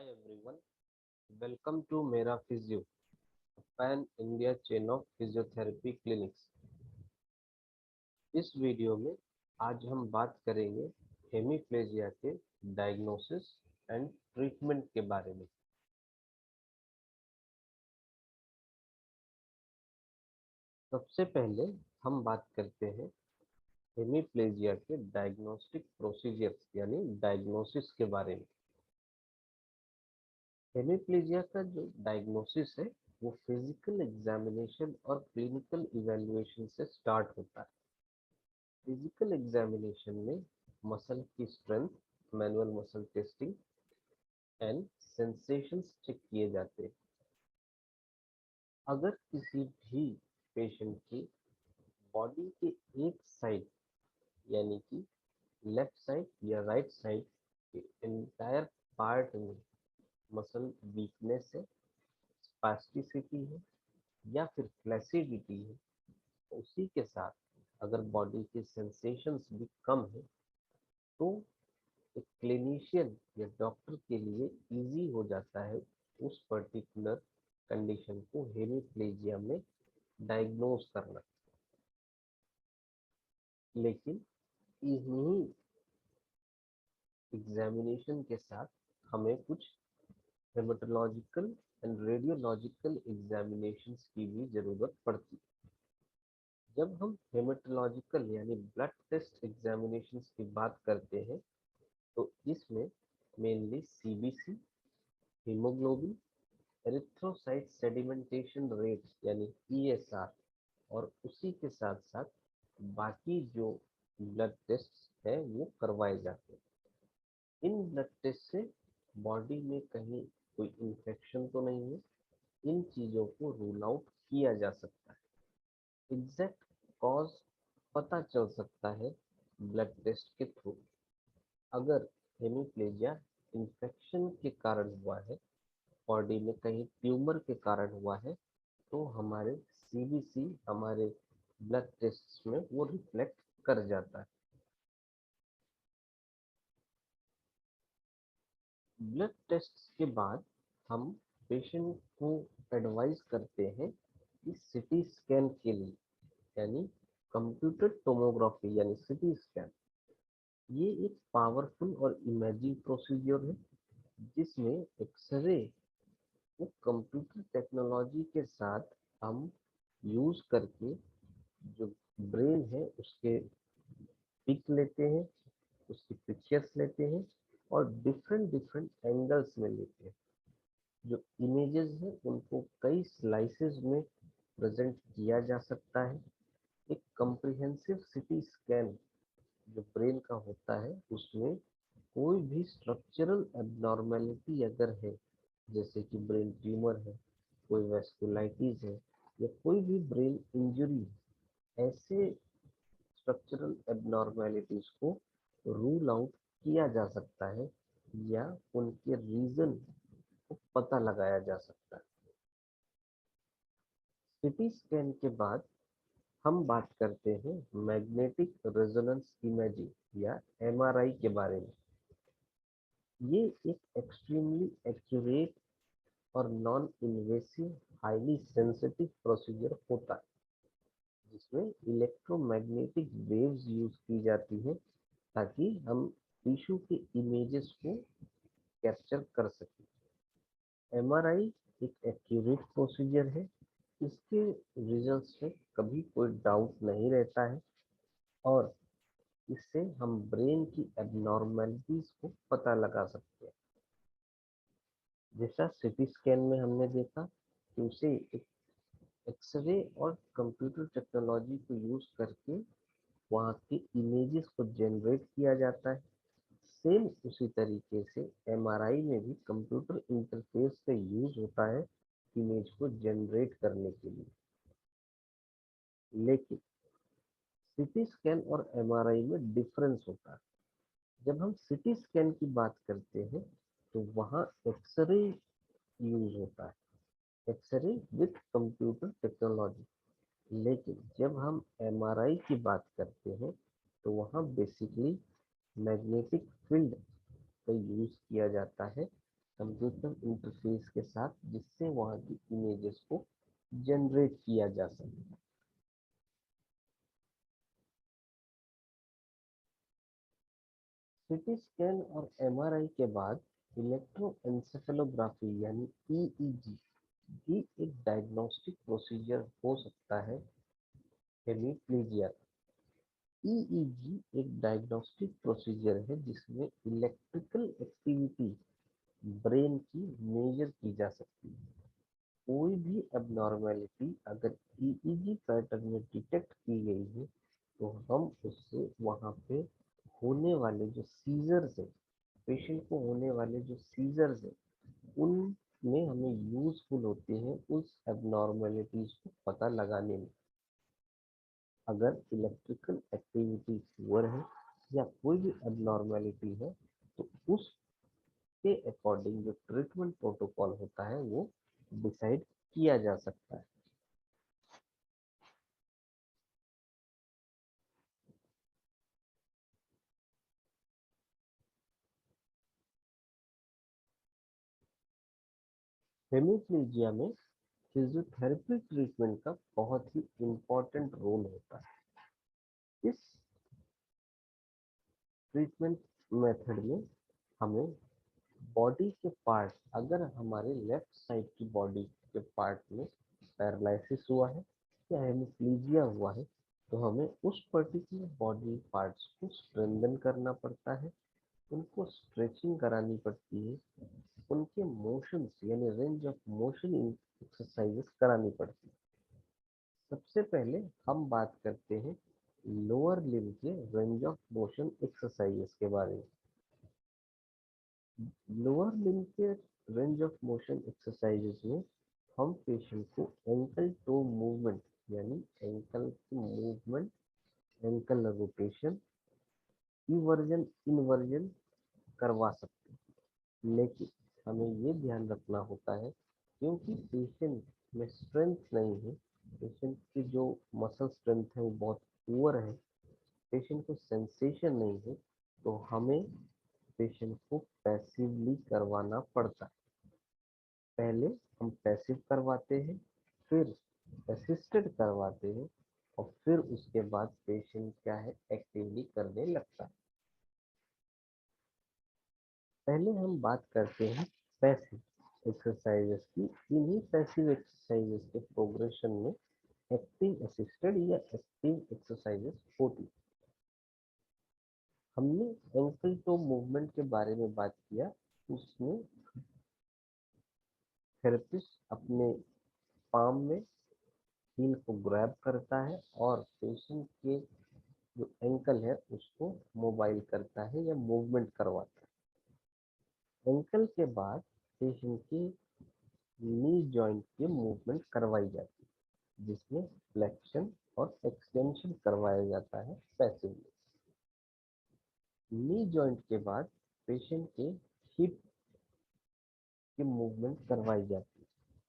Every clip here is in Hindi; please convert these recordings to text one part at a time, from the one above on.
Hi everyone, welcome to Mera Physio, a pan-India chain of physiotherapy clinics. इस वीडियो में आज हम बात करेंगे हेमीप्लेजिया के डायग्नोसिस एंड ट्रीटमेंट के बारे में। सबसे पहले हम बात करते हैं हेमीप्लेजिया के डायग्नोस्टिक प्रोसीजर्स यानी डायग्नोसिस के बारे में। हेमीप्लेजिया का जो डायग्नोसिस है वो फिजिकल एग्जामिनेशन और क्लिनिकल इवैल्यूएशन से स्टार्ट होता है। फिजिकल एग्जामिनेशन में मसल की strength, manual muscle testing and sensations check किए जाते हैं। अगर किसी भी पेशेंट की बॉडी के एक साइड यानी कि लेफ्ट साइड या राइट साइड के एंटायर पार्ट में मसल वीकनेस है, स्पास्टिसिटी है या फिर फ्लैसिडिटी है, उसी के साथ अगर बॉडी के सेंसेशंस भी कम है तो एक क्लिनिशियन या डॉक्टर के लिए इजी हो जाता है उस पर्टिकुलर कंडीशन को हेमीप्लेजिया में डायग्नोज करना। लेकिन इन्हीं एग्जामिनेशन के साथ हमें कुछ हेमेटोलॉजिकल एंड रेडियोलॉजिकल एग्जामिनेशंस की भी जरूरत पड़ती है। जब हम हेमेटोलॉजिकल यानी ब्लड टेस्ट एग्जामिनेशंस की बात करते हैं तो इसमें mainly CBC, haemoglobin, erythrocyte sedimentation rate यानी ईएसआर और उसी के साथ साथ बाकी जो ब्लड टेस्ट है वो करवाए जाते हैं। इन ब्लड टेस्ट से बॉडी में कहीं कोई इन्फेक्शन तो नहीं है, इन चीज़ों को रूल आउट किया जा सकता है। एग्जैक्ट कॉज पता चल सकता है ब्लड टेस्ट के थ्रू। अगर हेमीप्लेजिया इन्फेक्शन के कारण हुआ है, बॉडी में कहीं ट्यूमर के कारण हुआ है, तो हमारे सीबीसी हमारे ब्लड टेस्ट में वो रिफ्लेक्ट कर जाता है। ब्लड टेस्ट के बाद हम पेशेंट को एडवाइस करते हैं कि सीटी स्कैन के लिए यानी कंप्यूटर टोमोग्राफी यानी सीटी स्कैन, ये एक पावरफुल और इमेजिंग प्रोसीजर है जिसमें एक्सरे वो कंप्यूटर टेक्नोलॉजी के साथ हम यूज करके जो ब्रेन है उसके पिक लेते हैं, उसकी पिक्चर्स लेते हैं और डिफरेंट डिफरेंट एंगल्स में लेते हैं। जो इमेजेस हैं उनको कई स्लाइसेस में प्रेजेंट किया जा सकता है। एक कम्प्रिहेंसिव सिटी स्कैन जो ब्रेन का होता है उसमें कोई भी स्ट्रक्चरल एबनॉर्मेलिटी अगर है, जैसे कि ब्रेन ट्यूमर है, कोई वेस्कुलाइटिस है या कोई भी ब्रेन इंजरी, ऐसे स्ट्रक्चरल एबनॉर्मेलिटीज को रूल आउट किया जा सकता है या उनके रीजन को पता लगाया जा सकता है। सीटी स्कैन के बाद हम बात करते हैं मैग्नेटिक रेजोनेंस इमेजिंग या एमआरआई के बारे में। ये एक एक्सट्रीमली एक्यूरेट और non invasive highly sensitive procedure होता है जिसमें इलेक्ट्रोमैग्नेटिक वेव्स यूज की जाती है ताकि हम टिश्यू के इमेजेस को कैप्चर कर सकें। एमआरआई एक एक्यूरेट प्रोसीजर है, इसके रिजल्ट्स में कभी कोई डाउट नहीं रहता है और इससे हम ब्रेन की एबनॉर्मलिटीज को पता लगा सकते हैं। जैसा सिटी स्कैन में हमने देखा कि उसे एक एक्सरे और कंप्यूटर टेक्नोलॉजी को यूज करके वहाँ के इमेजेस को जनरेट किया जाता है। सेम उसी तरीके से एमआरआई में भी कंप्यूटर इंटरफेस का यूज होता है इमेज को जनरेट करने के लिए। लेकिन सीटी स्कैन और एमआरआई में डिफरेंस होता है। जब हम सीटी स्कैन की बात करते हैं तो वहाँ एक्सरे यूज होता है, एक्सरे विथ कंप्यूटर टेक्नोलॉजी। लेकिन जब हम एमआरआई की बात करते हैं तो वहाँ बेसिकली मैग्नेटिक फील्ड का यूज किया जाता है कंप्यूटर इंटरफेस के साथ, जिससे वहाँ की इमेजेस को जनरेट किया जा सके। सीटी स्कैन और एमआरआई के बाद इलेक्ट्रोएन्सेफेलोग्राफी यानी ईईजी भी एक डायग्नोस्टिक प्रोसीजर हो सकता है। हेमीप्लीजिया। ईईजी एक डायग्नोस्टिक प्रोसीजर है जिसमें इलेक्ट्रिकल एक्टिविटी ब्रेन की मेजर की जा सकती है। कोई भी एबनॉर्मेलिटी अगर ईईजी पैटर्न में डिटेक्ट की गई है तो हम उससे वहाँ पे होने वाले जो सीजर्स है, पेशेंट को होने वाले जो सीजर्स है, उनमें हमें यूजफुल होते हैं उस एबनॉर्मेलिटीज को पता लगाने में। अगर इलेक्ट्रिकल एक्टिविटी पुअर है या कोई भी एबनॉर्मेलिटी है तो उसके अकॉर्डिंग जो ट्रीटमेंट प्रोटोकॉल होता है वो डिसाइड किया जा सकता है। हेमीप्लीजिया में फिजियोथेरेपी ट्रीटमेंट का बहुत ही इम्पोर्टेंट रोल होता है। इस ट्रीटमेंट मेथड में हमें बॉडी के पार्ट, अगर हमारे लेफ्ट साइड की बॉडी के पार्ट में पैरालिसिस हुआ है या हेमिप्लीजिया हुआ है तो हमें उस पर्टिकुलर बॉडी पार्ट्स को स्ट्रेंथन करना पड़ता है, उनको स्ट्रेचिंग करानी पड़ती है, उनके मोशंस यानी रेंज ऑफ मोशन एक्सरसाइजेस करानी पड़ती है। सबसे पहले हम बात करते हैं लोअर लिम्ब के रेंज ऑफ मोशन एक्सरसाइजेस के बारे में। लोअर लिम्ब के रेंज ऑफ मोशन एक्सरसाइजेस में हम पेशेंट को एंकल टो मूवमेंट यानी एंकल की movement, ankle rotation, eversion inversion करवा सकते हैं। लेकिन हमें ये ध्यान रखना होता है क्योंकि पेशेंट में स्ट्रेंथ नहीं है, पेशेंट की जो मसल स्ट्रेंथ है वो बहुत पुअर है, पेशेंट को सेंसेशन नहीं है, तो हमें पेशेंट को पैसिवली करवाना पड़ता है। पहले हम पैसिव करवाते हैं, फिर असिस्टेड करवाते हैं और फिर उसके बाद पेशेंट क्या है एक्टिवली करने लगता है। पहले हम बात करते हैं पैसिव एक्सरसाइजेस की। इन्हीं पैसिव एक्सरसाइजेस के प्रोग्रेशन में एक्टिव असिस्टेड या एक्टिव एक्सरसाइजेस होती। हमने एंकल टो मूवमेंट के बारे में बात किया, उसमें थेरेपिस्ट अपने पाम में हील को ग्रैब करता है और पेशेंट के जो एंकल है उसको मोबाइल करता है या मूवमेंट करवाता है। एंकल के बाद पेशेंट की नी जॉइंट की मूवमेंट करवाई जाती है जिसमें फ्लेक्शन और एक्सटेंशन करवाया जाता है पैसिवली। नी जॉइंट के बाद पेशेंट के हिप की मूवमेंट करवाई जाती है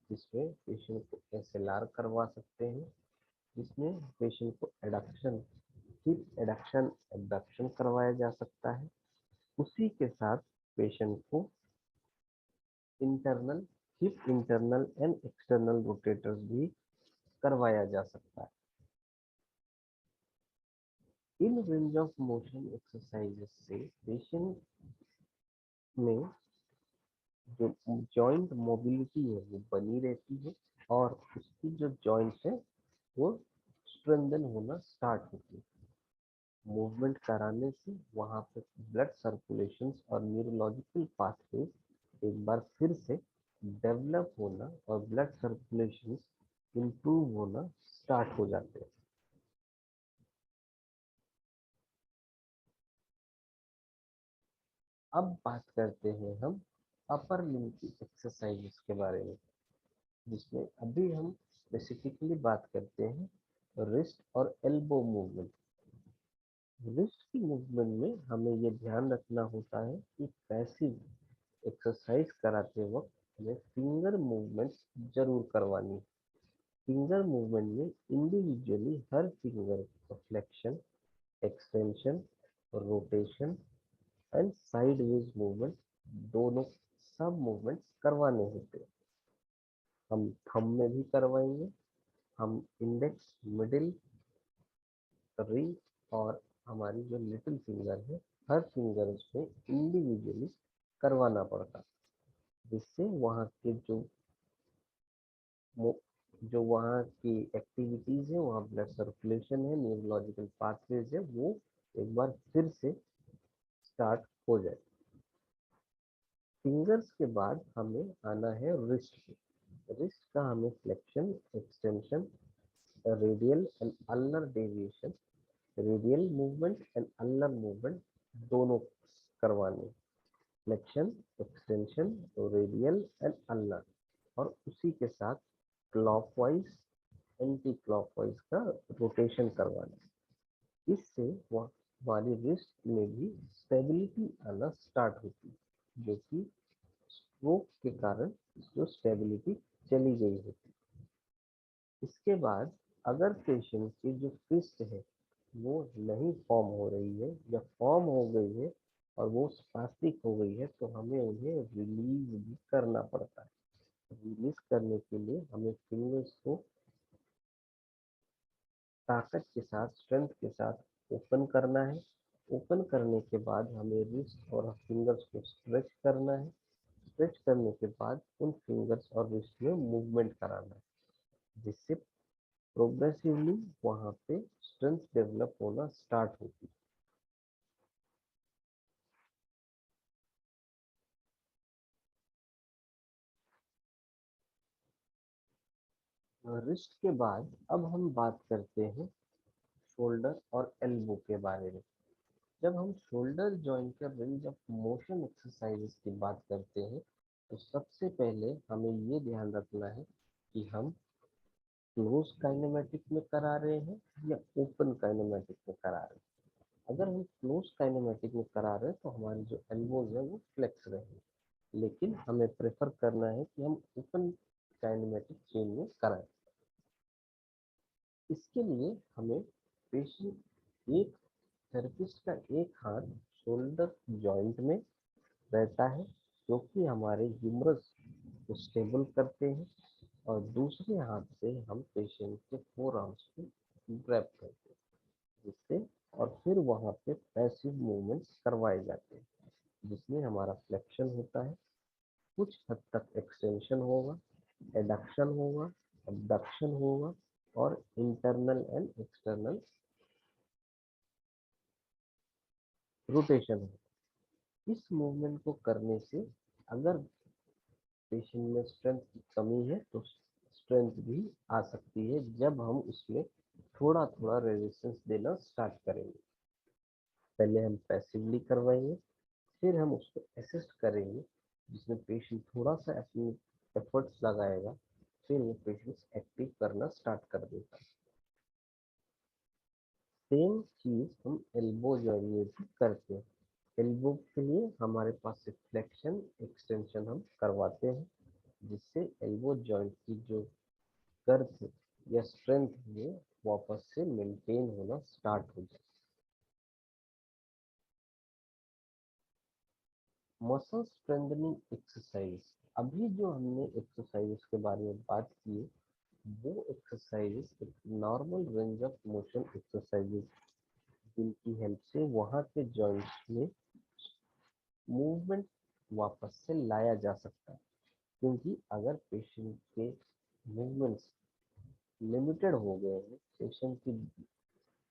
जिसमें पेशेंट को एसएलआर करवा सकते हैं, जिसमें पेशेंट को एडक्शन, हिप एडक्शन एबडक्शन करवाया जा सकता है। उसी के साथ पेशेंट को internal hip internal and external rotators भी करवाया जा सकता है। In range of motion exercises से पेशेंट में जो जॉइंट मोबिलिटी है वो बनी रहती है और उसकी जो जॉइंट्स है वो स्ट्रेंथन होना स्टार्ट होती है। मूवमेंट कराने से वहाँ पे ब्लड सर्कुलेशन और न्यूरोलॉजिकल पाथवे एक बार फिर से डेवलप होना और ब्लड सर्कुलेशन इंप्रूव होना स्टार्ट हो जाते हैं। अब बात करते हैं हम अपर लिम्ब की एक्सरसाइजेस के बारे में, जिसमें अभी हम स्पेसिफिकली बात करते हैं रिस्ट और एल्बो मूवमेंट। रिस्ट की मूवमेंट में हमें ये ध्यान रखना होता है कि पैसिव एक्सरसाइज कराते वक्त हमें फिंगर मूवमेंट्स जरूर करवानी है। फिंगर मूवमेंट में इंडिविजुअली हर फिंगर का flexion, extension, rotation and sideways movement दोनों सब मूवमेंट्स करवाने होते हैं। हम थंब में भी करवाएंगे, हम इंडेक्स, मिडिल, रिंग और हमारी जो लिटिल फिंगर है, हर फिंगर में इंडिविजुअली करवाना पड़ता है, जिससे वहाँ के जो वहाँ की एक्टिविटीज है, वहाँ ब्लड सर्कुलेशन है, न्यूरोलॉजिकल पाथवेज है, वो एक बार फिर से स्टार्ट हो जाए। फिंगर्स के बाद हमें आना है रिस्ट पे। रिस्ट का हमें flexion, extension, radial and ulnar deviation, radial movement and ulnar movement दोनों करवाने। Flexion, extension, radial and ulnar, और उसी के साथ क्लॉकवाइज, एंटी क्लॉकवाइज का रोटेशन करवाना। इससे वह हमारी रिस्ट में भी स्टेबिलिटी आना स्टार्ट होती है, जो कि स्ट्रोक के कारण जो स्टेबिलिटी चली गई होती है। इसके बाद अगर पेशेंट की जो फिस्ट है वो नहीं फॉर्म हो रही है या फॉर्म हो गई है और वो स्पास्टिक हो गई है, तो हमें उन्हें रिलीज भी करना पड़ता है। रिलीज करने के लिए हमें फिंगर्स को ताकत के साथ, स्ट्रेंथ के साथ ओपन करना है। ओपन करने के बाद हमें रिस्ट और फिंगर्स को स्ट्रेच करना है। स्ट्रेच करने के बाद उन फिंगर्स और रिस्ट में मूवमेंट कराना है, जिससे प्रोग्रेसिवली वहाँ पे स्ट्रेंथ डेवलप होना स्टार्ट होती है। रिस्ट के बाद अब हम बात करते हैं शोल्डर और एल्बो के बारे में। जब हम शोल्डर जॉइंट का रेंज ऑफ मोशन एक्सरसाइजेस की बात करते हैं, तो सबसे पहले हमें ये ध्यान रखना है कि हम क्लोज काइनेमेटिक में करा रहे हैं या ओपन काइनेमेटिक में करा रहे हैं। अगर हम क्लोज काइनेमेटिक में करा रहे हैं तो हमारी जो एल्बोज है वो फ्लेक्स रहेंगे, लेकिन हमें प्रेफर करना है कि हम ओपन काइनेमेटिक चेन में कराएं। इसके लिए हमें पेशेंट एक थेरेपिस्ट का एक हाथ शोल्डर जॉइंट में रहता है, जो कि हमारे ह्यूमरस को स्टेबल करते हैं, और दूसरे हाथ से हम पेशेंट के फोर आर्म्स को ग्रैब करते हैं, जिससे और फिर वहाँ पे पैसिव मूवमेंट्स करवाए जाते हैं, जिसमें हमारा फ्लेक्शन होता है, कुछ हद तक एक्सटेंशन होगा, एडक्शन होगा, abduction होगा, और इंटरनल एंड एक्सटर्नल रोटेशन होगा। इस मूवमेंट को करने से अगर पेशेंट में स्ट्रेंथ की कमी है तो स्ट्रेंथ भी आ सकती है, जब हम उसमें थोड़ा थोड़ा रेजिस्टेंस देना स्टार्ट करेंगे। पहले हम पैसिवली करवाएंगे, फिर हम उसको असिस्ट करेंगे, जिसमें पेशेंट थोड़ा सा अपनी एफर्ट्स लगाएगा, फिर वो पेशेंट एक्टिव करना स्टार्ट कर देता है। सेम चीज हम एल्बो जॉइंट में भी करते हैं। एल्बो के लिए हमारे पास फ्लेक्शन, एक्सटेंशन हम करवाते हैं, जिससे एल्बो जॉइंट की जो गर्थ या स्ट्रेंथ है वापस से मेंटेन होना स्टार्ट हो जाए। मसल स्ट्रेंथनिंग एक्सरसाइज, अभी जो हमने एक्सरसाइज के बारे में बात की है, वो एक्सरसाइज एक normal range of motion exercises, जिनकी हेल्प से वहाँ के जॉइंट्स में मूवमेंट वापस से लाया जा सकता है। क्योंकि अगर पेशेंट के मूवमेंट्स लिमिटेड हो गए हैं, पेशेंट की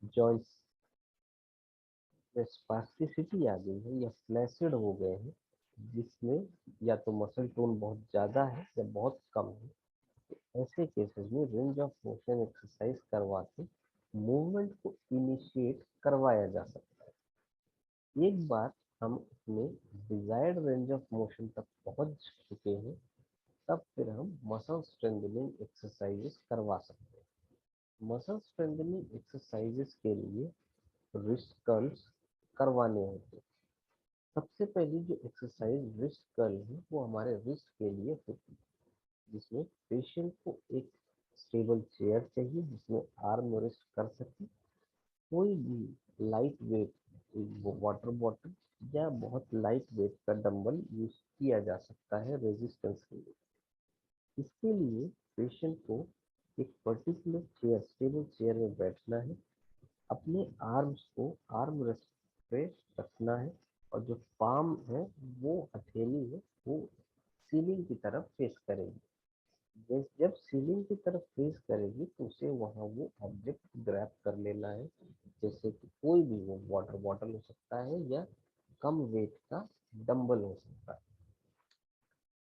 जॉइंट्स में स्पास्टिसिटी आ गई है या फ्लैसिड हो गए हैं, जिसमें या तो मसल टोन बहुत ज़्यादा है या बहुत कम है, तो ऐसे केसेस में रेंज ऑफ मोशन एक्सरसाइज करवा के मूवमेंट को इनिशिएट करवाया जा सकता है। एक बार हम अपने डिजायर्ड रेंज ऑफ मोशन तक पहुंच चुके हैं, तब फिर हम मसल स्ट्रेंथनिंग एक्सरसाइजेस करवा सकते हैं। मसल स्ट्रेंथनिंग एक्सरसाइजेस के लिए रिस्ट कर्ल्स करवाने होते हैं। सबसे पहली जो एक्सरसाइज रिस्ट कर्ल है वो हमारे रिस्ट के लिए होती है, जिसमें पेशेंट को एक स्टेबल चेयर चाहिए जिसमें आर्म रेस्ट कर सके, कोई भी लाइट वेट, एक वाटर बॉटल या बहुत लाइट वेट का डंबल यूज किया जा सकता है रेजिस्टेंस के लिए। इसके लिए पेशेंट को एक पर्टिकुलर चेयर, स्टेबल चेयर में बैठना है, अपने आर्म्स को आर्म रेस्ट पे रखना है, और जो पाम है, वो हथेली है, वो सीलिंग की तरफ फेस करेगी। जब सीलिंग की तरफ फेस करेगी तो उसे वहां वो ऑब्जेक्ट ग्रैब कर लेना है, जैसे कि कोई भी, वो वाटर बॉटल हो सकता है या कम वेट का डंबल हो सकता है।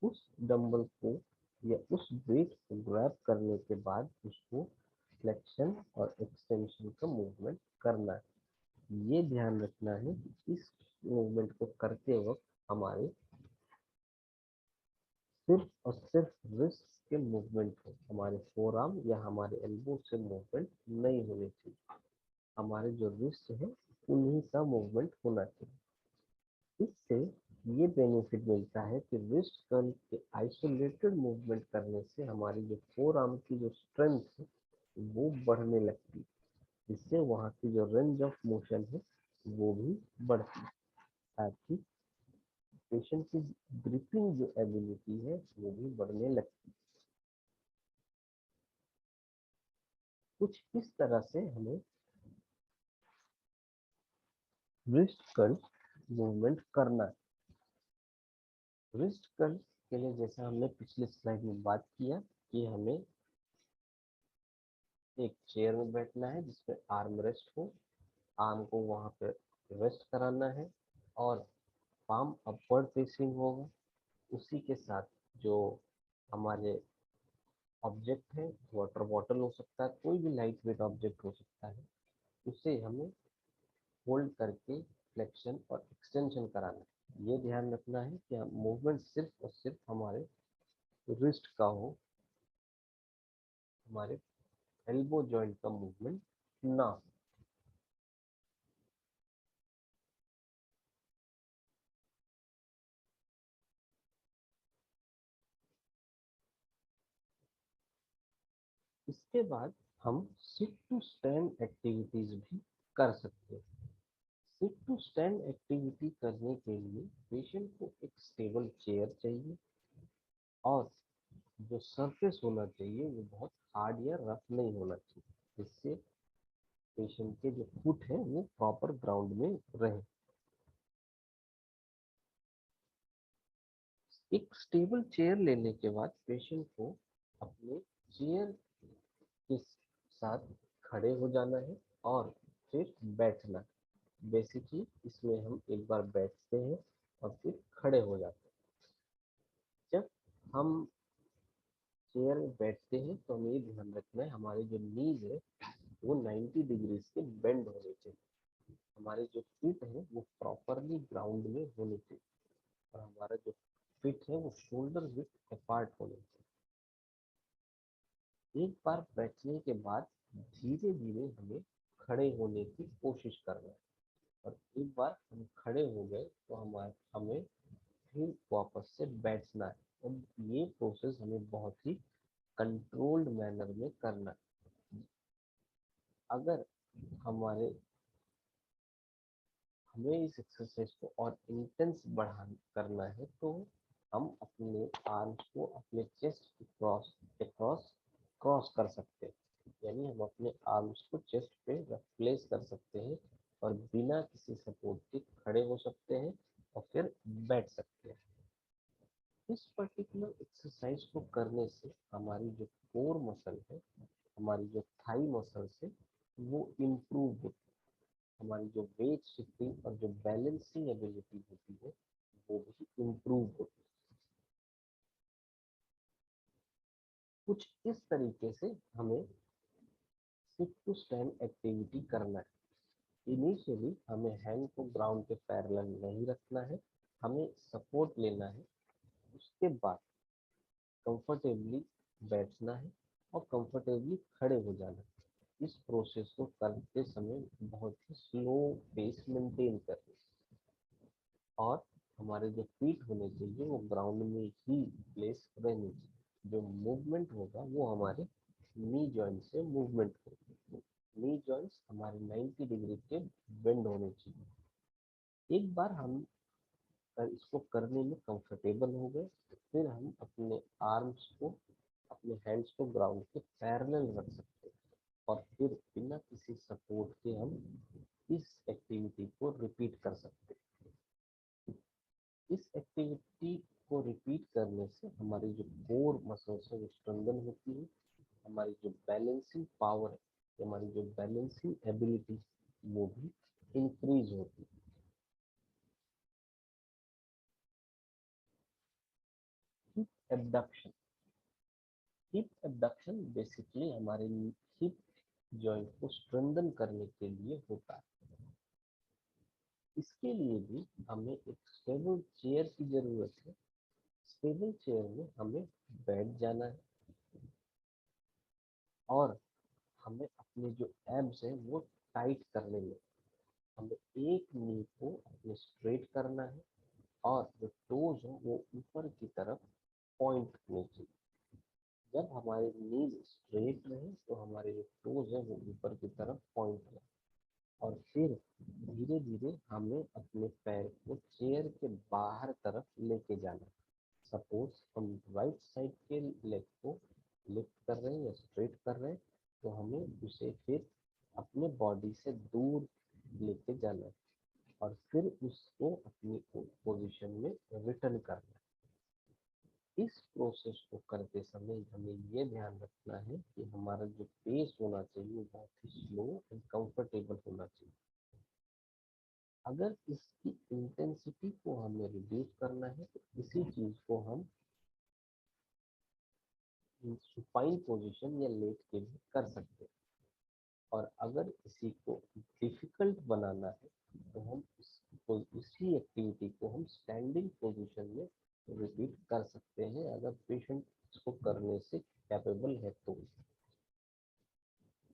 उस डंबल को या उस वेट को ग्रैब करने के बाद उसको फ्लेक्शन और एक्सटेंशन का मूवमेंट करना है। ये ध्यान रखना है कि इस मूवमेंट को करते वक्त हमारे सिर्फ और सिर्फ रिस्ट के मूवमेंट हो, हमारे फोर आर्म या हमारे एल्बो से मूवमेंट नहीं होने चाहिए। हमारे जो रिस्ट है उन्हीं का मूवमेंट होना चाहिए। इससे ये बेनिफिट मिलता है कि रिस्ट कर्ल के आइसोलेटेड मूवमेंट करने से हमारी जो फोर आर्म की जो स्ट्रेंथ है वो बढ़ने लगती है, जिससे वहाँ की जो रेंज ऑफ मोशन है वो भी बढ़ती है, ताकि पेशेंट की ग्रिपिंग जो एबिलिटी है वो भी बढ़ने लगती है। कुछ इस तरह से हमें रिस्ट कर्ल मूवमेंट करना है। रिस्ट कर्ल के लिए जैसा हमने पिछले स्लाइड में बात किया कि हमें एक चेयर में बैठना है जिसमें आर्म रेस्ट हो, आर्म को वहां पे रेस्ट कराना है, और पाम अपवर्ड फेसिंग होगा। उसी के साथ जो हमारे ऑब्जेक्ट है, वाटर बॉटल हो सकता है, कोई भी लाइट वेट ऑब्जेक्ट हो सकता है, उसे हमें होल्ड करके फ्लेक्शन और एक्सटेंशन कराना है। ये ध्यान रखना है कि हम मूवमेंट सिर्फ और सिर्फ हमारे रिस्ट का हो, हमारे एल्बो जॉइंट का मूवमेंट ना हो। इसके बाद हम सिट टू स्टैंड एक्टिविटीज भी कर सकते हैं। सिट टू स्टैंड एक्टिविटी करने के लिए पेशेंट को एक स्टेबल चेयर चाहिए, और जो सरफेस होना चाहिए वो बहुत हार्ड या रफ नहीं होना चाहिए, जिससे पेशेंट के जो फुट है वो प्रॉपर ग्राउंड में रहे। एक स्टेबल चेयर लेने के बाद पेशेंट को अपने चेयर के साथ खड़े हो जाना है और फिर बैठना है। बेसिकली इसमें हम एक बार बैठते हैं और फिर खड़े हो जाते हैं। जब हम चेयर में बैठते हैं तो हमें ये ध्यान रखना है हमारे जो नीज है वो 90 डिग्रीज के बेंड होने चाहिए, हमारे जो फीट है वो प्रॉपरली ग्राउंड में होने चाहिए, और हमारा जो फीट है वो शोल्डर विथ अपार्ट होने चाहिए। एक बार बैठने के बाद धीरे धीरे हमें खड़े होने की कोशिश करना है, और एक बार हम खड़े हो गए तो हमें फिर वापस से बैठना है, और ये प्रोसेस हमें बहुत ही कंट्रोल्ड मैनर में करना है। अगर हमारे हमें इस एक्सरसाइज को और इंटेंस बढ़ा करना है तो हम अपने आर्म्स को अपने चेस्ट के क्रॉस क्रॉस कर सकते हैं, यानी हम अपने आर्म्स को चेस्ट पे प्लेस कर सकते हैं और बिना किसी सपोर्ट के खड़े हो सकते हैं और फिर बैठ सकते हैं। इस पर्टिकुलर एक्सरसाइज को करने से हमारी जो कोर मसल है, हमारी जो थाई मसल्स है, वो इम्प्रूव होती है। हमारी जो वेट शिफ्टिंग और जो बैलेंसिंग एबिलिटी होती है वो भी इम्प्रूव होती है। कुछ इस तरीके से हमें सिट टू स्टैंड एक्टिविटी करना है। इनिशियली हमें हैंड को ग्राउंड के पैरेलल नहीं रखना है, हमें सपोर्ट लेना है। उसके बाद कंफर्टेबली बैठना है और कंफर्टेबली खड़े हो जाना है। इस प्रोसेस को करते समय बहुत ही स्लो पेस मेंटेन करनी, और हमारे जो फीट होने चाहिए वो ग्राउंड में ही प्लेस रहनी चाहिए। जो मूवमेंट होगा वो हमारे नी जॉइंट से मूवमेंट होगी। नी जॉइंट्स हमारे 90 डिग्री के बेंड होने चाहिए। एक बार हम इसको करने में कंफर्टेबल हो गए तो फिर हम अपने आर्म्स को, अपने हैंड्स को ग्राउंड के पैरेलल रख सकते हैं और फिर बिना किसी सपोर्ट के हम इस एक्टिविटी को रिपीट कर सकते हैं। इस एक्टिविटी को रिपीट करने से हमारी जो कोर मसल्स है वो स्ट्रेंथन होती है, हमारी जो बैलेंसिंग पावर है, हमारी जो बैलेंसिंग एबिलिटी वो भी इंक्रीज होती है। Hip abduction, hip abduction basically हमारे हिप जॉइंट को स्ट्रेंथन करने के लिए होता है। इसके लिए भी हमें एक स्टेबल चेयर की जरूरत है। स्टेबल चेयर में हमें बैठ जाना है और हमें अपने जो एब्स है वो टाइट करने में, हमें एक नी को अपने स्ट्रेट करना है और जो टोज हो वो ऊपर की तरफ पॉइंट करनी चाहिए। जब हमारे नीज स्ट्रेट रहे तो हमारे जो टोज है वो ऊपर की तरफ पॉइंट रहे और फिर धीरे धीरे हमें अपने पैर को चेयर के बाहर तरफ लेके जाना है। सपोज हम राइट साइड के लेग को लिफ्ट कर रहे हैं या स्ट्रेट कर रहे हैं तो हमें उसे फिर अपने बॉडी से दूर लेके जाना है और फिर उसको अपनी पोजीशन में रिटर्न करना है। इस प्रोसेस को करते समय हमें ये ध्यान रखना है कि हमारा जो पेस होना चाहिए वो बहुत ही स्लो एंड कंफर्टेबल होना चाहिए। अगर इसकी इंटेंसिटी को हमें रिड्यूस करना है तो इसी चीज को हम सुपाइन पोजीशन या लेट के भी कर सकते हैं और अगर इसी को डिफिकल्ट बनाना है तो हम इसी एक्टिविटी को हम स्टैंडिंग पोजीशन में रिपीट कर सकते हैं अगर पेशेंट इसको करने से कैपेबल है तो।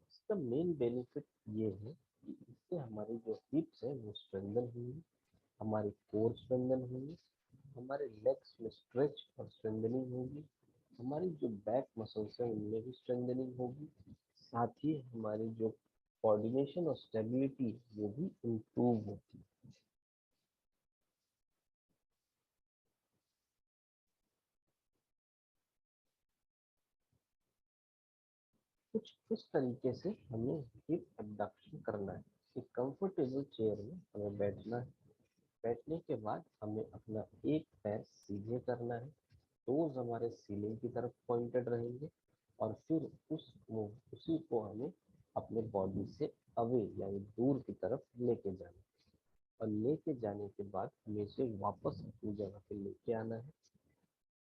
इसका मेन बेनिफिट ये है कि इससे हमारी जो हिप्स है वो स्ट्रेंथन होंगी, हमारी कोर स्ट्रेंथन होंगी, हमारे लेग्स में स्ट्रेच और स्ट्रेंथनिंग होगी, हमारी जो बैक मसल्स है उनमें भी स्ट्रेंथनिंग होगी, साथ ही हमारी जो कोऑर्डिनेशन और स्टेबिलिटी वो भी इम्प्रूव होती है। कुछ इस तरीके से हमें हिप एबडक्शन करना है। एक कंफर्टेबल चेयर में हमें बैठना है। बैठने के बाद हमें अपना एक पैर सीधे करना है, टोज हमारे सीलिंग की तरफ पॉइंटेड रहेंगे और फिर उसी को हमें अपने बॉडी से अवे यानी दूर की तरफ लेके जाना है और लेके जाने के बाद हमें इसे वापस अपनी जगह पे लेके आना है।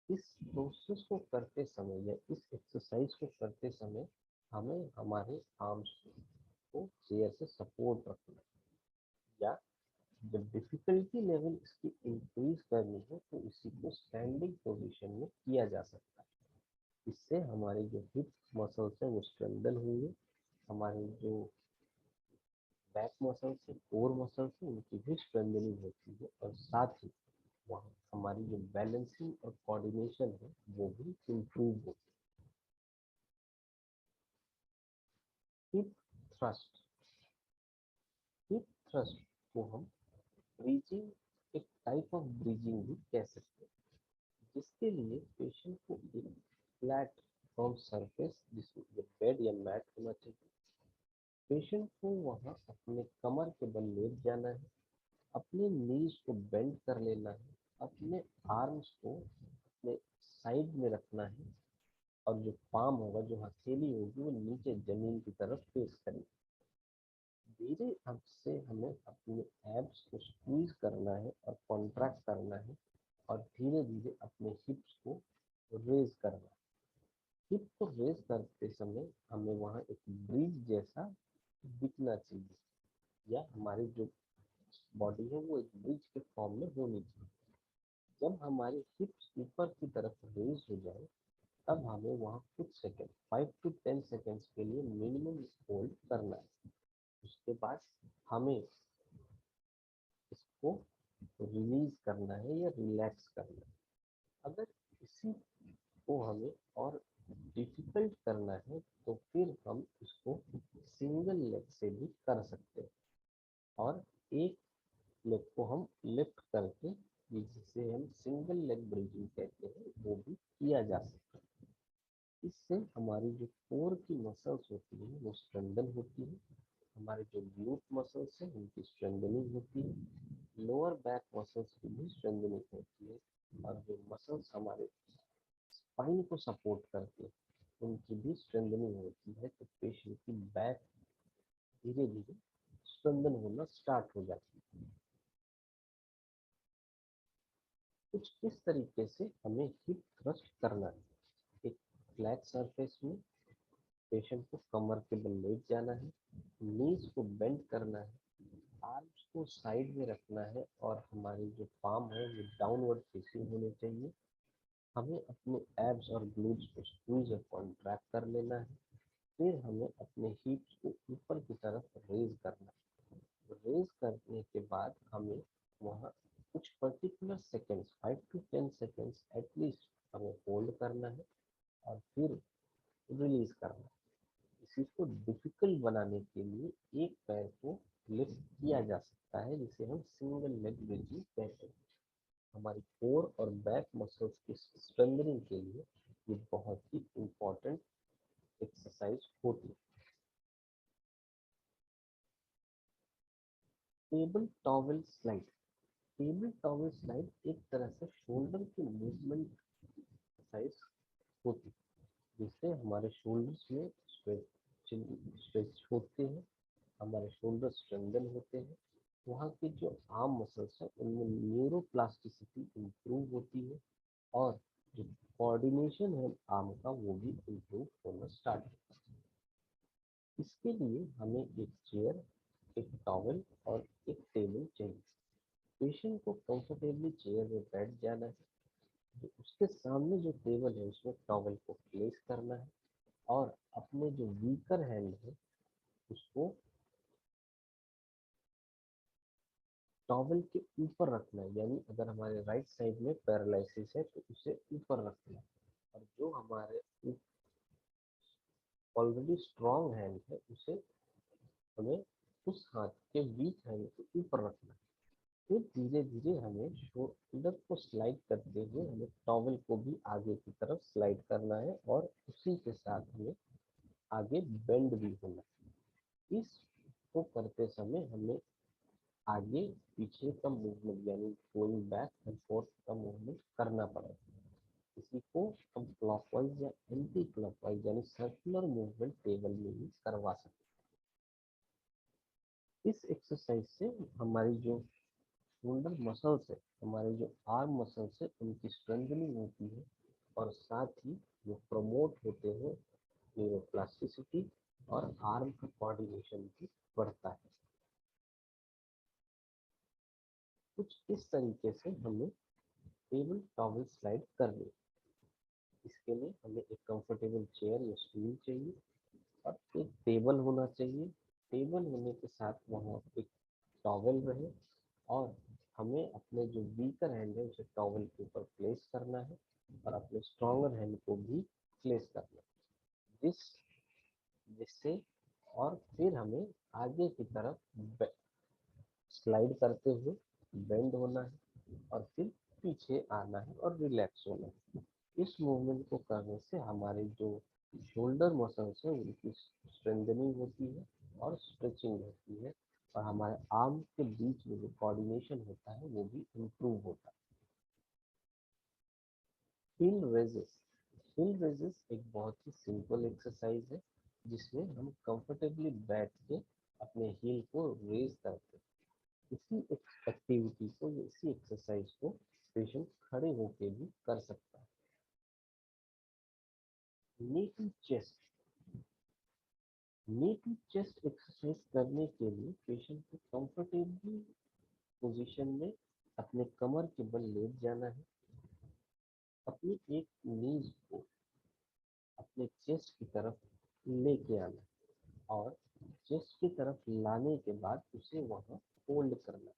इस प्रोसेस को करते समय या इस एक्सरसाइज को करते समय हमें हमारे आर्म्स को चेयर से सपोर्ट रखना है या जब डिफिकल्टी लेवल इसकी इंक्रीज करनी हो तो इसी को स्टैंडिंग पोजीशन में किया जा सकता है। इससे हमारे जो हिप मसल्स हैं वो स्ट्रेंथन होंगे, हमारे जो बैक मसल्स है, कोर मसल्स है, उनकी भी स्ट्रेंथनिंग होती है और साथ ही वहाँ हमारी जो बैलेंसिंग और कोऑर्डिनेशन है वो भी इम्प्रूव होती है। हिप थ्रस्ट, हिप थ्रस्ट को हम ब्रीजिंग, एक टाइप ऑफ ब्रीजिंग भी कह सकते हैं, जिसके लिए पेशेंट को एक फ्लैट फर्म सरफेस जिसमें बेड या मैट होना चाहिए। पेशेंट को वहाँ अपने कमर के बल लेट जाना है, अपने नीज को बेंड कर लेना है, अपने आर्म्स को अपने साइड में रखना है और जो पाम होगा, जो हथेली होगी वो नीचे जमीन की तरफ फेस करनी। धीरे अब से हमें अपने एब्स को स्क्वीज करना है और कॉन्ट्रैक्ट करना है और धीरे धीरे अपने हिप्स को रेज करना है। हिप को रेज करते समय हमें वहाँ एक ब्रिज जैसा दिखना चाहिए या हमारी जो बॉडी है वो एक ब्रिज के फॉर्म में होनी चाहिए। जब हमारे हिप्स ऊपर की तरफ रेज हो जाए तब हमें वहाँ कुछ सेकेंड 5 to 10 सेकेंड्स के लिए मिनिमम होल्ड करना है। उसके बाद हमें इसको रिलीज करना है या रिलैक्स करना है। अगर इसी को हमें और डिफिकल्ट करना है तो फिर हम इसको सिंगल लेग से भी कर सकते हैं और एक लेग को हम लिफ्ट करके, जिसे हम सिंगल लेग ब्रीदिंग कहते हैं, वो भी किया जा सकता है। इससे हमारी जो कोर की मसल्स होती है वो स्ट्रेंथन होती है, हमारे जो ग्लूट मसल्स है उनकी स्ट्रेंथनिंग होती है, लोअर बैक मसल्स की भी स्ट्रेंथनिंग होती है, और जो मसल्स हमारे स्पाइन को सपोर्ट करते हैं उनकी भी स्ट्रेंथनिंग होती है। तो पेशेंट की बैक धीरे धीरे स्ट्रेंथन होना स्टार्ट हो जाती है। कुछ इस तरीके से हमें हिप थ्रस्ट करना है। एक फ्लैट सरफेस में पेशेंट को कमर के बल लेट जाना है, नीज को बेंड करना है, आर्म्स को साइड में रखना है, और हमारी जो पाम है वो डाउनवर्ड फेसिंग होने चाहिए। हमें अपने एब्स और ग्लूट्स को स्क्वीज और कॉन्ट्रैक्ट कर लेना है। फिर हमें अपने हिप्स को ऊपर की तरफ रेज करना है। रेज करने के बाद हमें वहाँ कुछ particular seconds, 5 to 10 seconds at least हमें होल्ड करना है और फिर रिलीज करना है। इसी को डिफिकल्ट बनाने के लिए एक पैर को लिफ्ट किया जा सकता है, जिसे हम सिंगल लेग ब्रीथिंग कहते हैं। हमारी कोर और बैक मसल्स की स्ट्रेंथनिंग के लिए ये बहुत ही इम्पोर्टेंट एक्सरसाइज होती है। Table towel slide. Table towel slide एक तरह से शोल्डर की मूवमेंट एक्सरसाइज होती है, जिससे हमारे शोल्डर्स में स्ट्रेच होते हैं, हमारे शोल्डर स्ट्रेंथन होते हैं, वहाँ की जो आर्म मसल्स है उनमें न्यूरोप्लास्टिसिटी इम्प्रूव होती है, और जो कोऑर्डिनेशन है आर्म का वो भी इम्प्रूव होना स्टार्ट होता है। इसके लिए हमें एक चेयर, एक टॉवल और एक टेबल चाहिए। पेशेंट को कंफर्टेबली चेयर में बैठ जाना है, तो उसके सामने जो टेबल है उसमें टॉवल को प्लेस करना है, और अपने जो वीकर हैंड है उसको टॉवल के ऊपर रखना है। यानी अगर हमारे राइट साइड में पैरालिसिस है तो उसे ऊपर रखना है, और जो हमारे ऑलरेडी स्ट्रॉन्ग हैंड है उसे हमें उस हाथ के वीक हैंड के ऊपर रखना है। फिर धीरे धीरे हमें शोल्डर को स्लाइड करते हुए हमें टॉवल को भी आगे की तरफ स्लाइड करना है, और उसी के साथ हमें आगे बेंड भी होना है। इसको करते समय हमें आगे पीछे का मूवमेंट यानी गोइंग बैक एंड फोर्थ का मूवमेंट करना पड़ेगा। इसी को हम क्लॉकवाइज या एंटी क्लॉकवाइज यानी सर्कुलर मूवमेंट टेबल में भी करवा सकते हैं। इस एक्सरसाइज से हमारी जो शोल्डर मसल्स है, हमारे जो आर्म मसल्स है, उनकी स्ट्रेंथनिंग होती है, और साथ ही वो प्रमोट होते हैं न्यूरोप्लास्टिसिटी, और आर्म का कोऑर्डिनेशन भी बढ़ता है। कुछ इस तरीके से हमें टेबल टॉवल स्लाइड करनी है। इसके लिए हमें एक कंफर्टेबल चेयर या स्टूल चाहिए, और एक टेबल होना चाहिए। टेबल होने के साथ वहाँ एक टॉवल रहे, और हमें अपने जो वीकर हैंड है उसे टॉवल के ऊपर प्लेस करना है, और अपने स्ट्रॉन्गर हैंड को भी प्लेस करना है, जिससे और फिर हमें आगे की तरफ स्लाइड करते हुए बेंड होना है, और फिर पीछे आना है और रिलैक्स होना है। इस मूवमेंट को करने से हमारे जो शोल्डर मसल्स है उनकी स्ट्रेंथनिंग होती है और स्ट्रेचिंग होती है, और हमारे आर्म के बीच में जो कोऑर्डिनेशन होता है वो भी इम्प्रूव होता है। हिल रेजेस। हिल रेजेस एक बहुत ही सिंपल एक्सरसाइज है, जिसमें हम कंफर्टेबली बैठ के अपने हील को रेज करते हैं। इसी एक्टिविटी को, इसी एक्सरसाइज को पेशेंट खड़े होके भी कर सकता है। Knee to chest. Knee to chest exercise करने के लिए पेशेंट को कंफर्टेबली पोजीशन में अपने कमर के बल लेट जाना है, अपनी एक नीज को अपने चेस्ट की तरफ लेके आना है, और चेस्ट की तरफ लाने के बाद उसे वहाँ होल्ड करना है।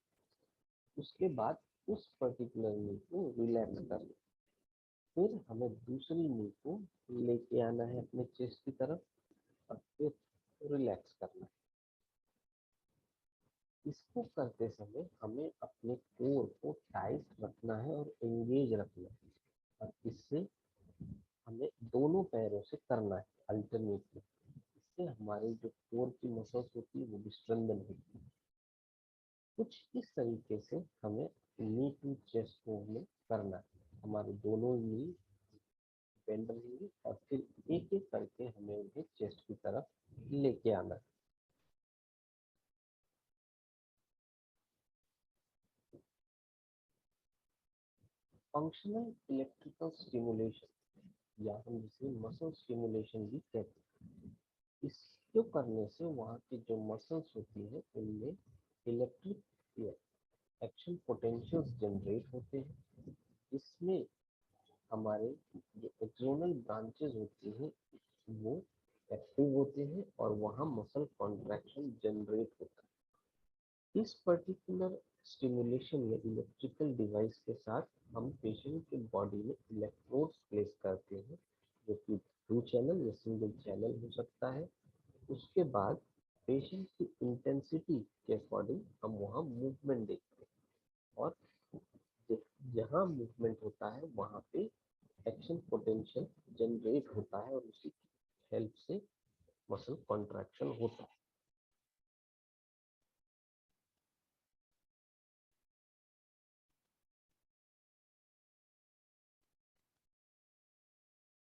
उसके बाद उस पर्टिकुलर नी को रिलैक्स करना है। फिर हमें दूसरी नी को लेके आना है अपने चेस्ट की तरफ, और फिर रिलैक्स करना है। इसको करते समय हमें अपने कोर को टाइट रखना है और एंगेज रखना है, और इससे हमें दोनों पैरों से करना है अल्टरनेटली। इससे हमारे जो कोर की मसल्स होती है वो भी स्ट्रेंथन होती है। कुछ इस तरीके से हमें नी टू चेस्ट मूवमेंट करना है। हमारे दोनों नी बेंड रहेंगे और फिर एक एक करके हमें उन्हें चेस्ट की तरफ लेके आना है। फंक्शनल इलेक्ट्रिकल स्टिमुलेशन या हम जिसे मसल स्टिमुलेशन भी कहते हैं, इसको करने से वहाँ की जो मसल्स होती है उनमें इलेक्ट्रिक एक्शन पोटेंशियल्स जनरेट होते हैं, जिसमें हमारे जो एक्सोनल ब्रांचेस होती हैं वो एक्टिव होते हैं और वहाँ मसल कॉन्ट्रैक्शन जनरेट होता है। इस पर्टिकुलर स्टिमुलेशन या इलेक्ट्रिकल डिवाइस के साथ हम पेशेंट के बॉडी में इलेक्ट्रोड्स प्लेस करते हैं, जो कि 2 चैनल या सिंगल चैनल हो सकता है। उसके बाद पेशेंट की इंटेंसिटी के अकॉर्डिंग हम वहाँ मूवमेंट देखते हैं, और जहाँ मूवमेंट होता है वहाँ पे एक्शन पोटेंशियल जनरेट होता है और उसी की हेल्प से मसल कॉन्ट्रैक्शन होता है।